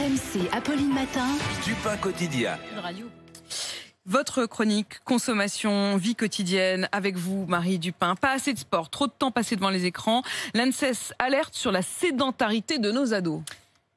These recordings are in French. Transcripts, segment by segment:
RMC, Apolline Matin. Dupin quotidien. Votre chronique consommation, vie quotidienne, avec vous, Marie Dupin. Pas assez de sport, trop de temps passé devant les écrans. L'ANSES alerte sur la sédentarité de nos ados.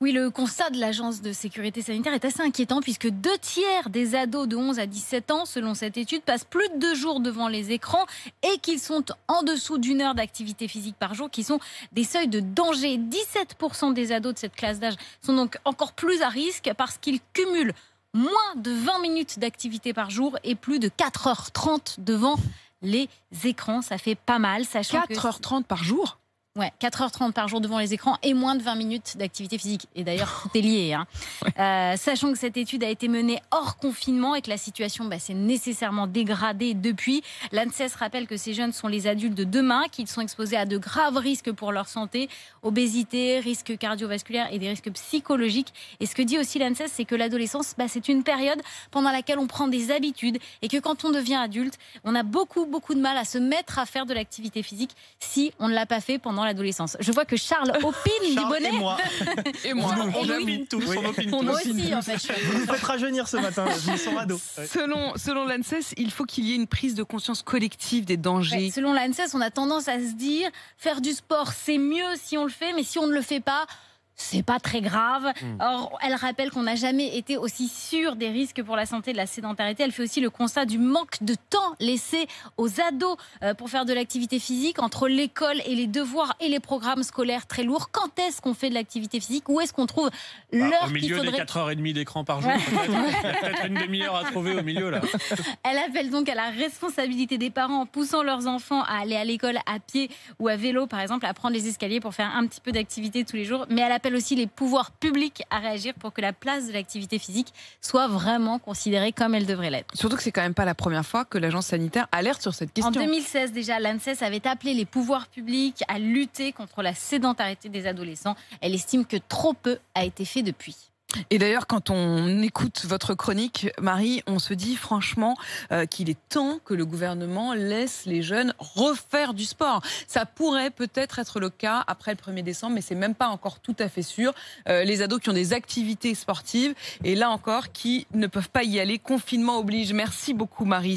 Oui, le constat de l'Agence de sécurité sanitaire est assez inquiétant puisque 2/3 des ados de 11 à 17 ans, selon cette étude, passent plus de 2 jours devant les écrans et qu'ils sont en dessous d'1 heure d'activité physique par jour, qui sont des seuils de danger. 17% des ados de cette classe d'âge sont donc encore plus à risque parce qu'ils cumulent moins de 20 minutes d'activité par jour et plus de 4h30 devant les écrans. Ça fait pas mal, sachant 4h30 par jour ? Ouais, 4h30 par jour devant les écrans et moins de 20 minutes d'activité physique. Et d'ailleurs, tout est lié. Sachant que cette étude a été menée hors confinement et que la situation s'est nécessairement dégradée depuis, l'ANSES rappelle que ces jeunes sont les adultes de demain, qu'ils sont exposés à de graves risques pour leur santé, obésité, risques cardiovasculaires et des risques psychologiques. Et ce que dit aussi l'ANSES, c'est que l'adolescence, c'est une période pendant laquelle on prend des habitudes et que quand on devient adulte, on a beaucoup de mal à se mettre à faire de l'activité physique si on ne l'a pas fait pendant l'adolescence. Je vois que Charles opine, dit Bonnet. Et moi. On Et opine tous. On opine tous. Moi aussi, en fait. Vous nous faites rajeunir ce matin. Je me sens ado. Selon l'ANSES, il faut qu'il y ait une prise de conscience collective des dangers. Ouais, selon l'ANSES, on a tendance à se dire faire du sport, c'est mieux si on le fait, mais si on ne le fait pas, c'est pas très grave. Or, elle rappelle qu'on n'a jamais été aussi sûr des risques pour la santé de la sédentarité. Elle fait aussi le constat du manque de temps laissé aux ados pour faire de l'activité physique entre l'école et les devoirs et les programmes scolaires très lourds. Quand est-ce qu'on fait de l'activité physique? Où est-ce qu'on trouve l'heure au milieu qu'il faudrait... des 4h30 d'écran par jour, peut-être. Il y a peut-être une demi-heure à trouver au milieu, là. Elle appelle donc à la responsabilité des parents en poussant leurs enfants à aller à l'école à pied ou à vélo, par exemple, à prendre les escaliers pour faire un petit peu d'activité tous les jours. Mais elle appelle aussi les pouvoirs publics à réagir pour que la place de l'activité physique soit vraiment considérée comme elle devrait l'être. Surtout que c'est quand même pas la première fois que l'agence sanitaire alerte sur cette question. En 2016 déjà, l'ANSES avait appelé les pouvoirs publics à lutter contre la sédentarité des adolescents. Elle estime que trop peu a été fait depuis. Et d'ailleurs, quand on écoute votre chronique, Marie, on se dit franchement qu'il est temps que le gouvernement laisse les jeunes refaire du sport. Ça pourrait peut-être être le cas après le 1er décembre, mais c'est même pas encore tout à fait sûr. Les ados qui ont des activités sportives, et là encore, qui ne peuvent pas y aller, confinement oblige. Merci beaucoup, Marie.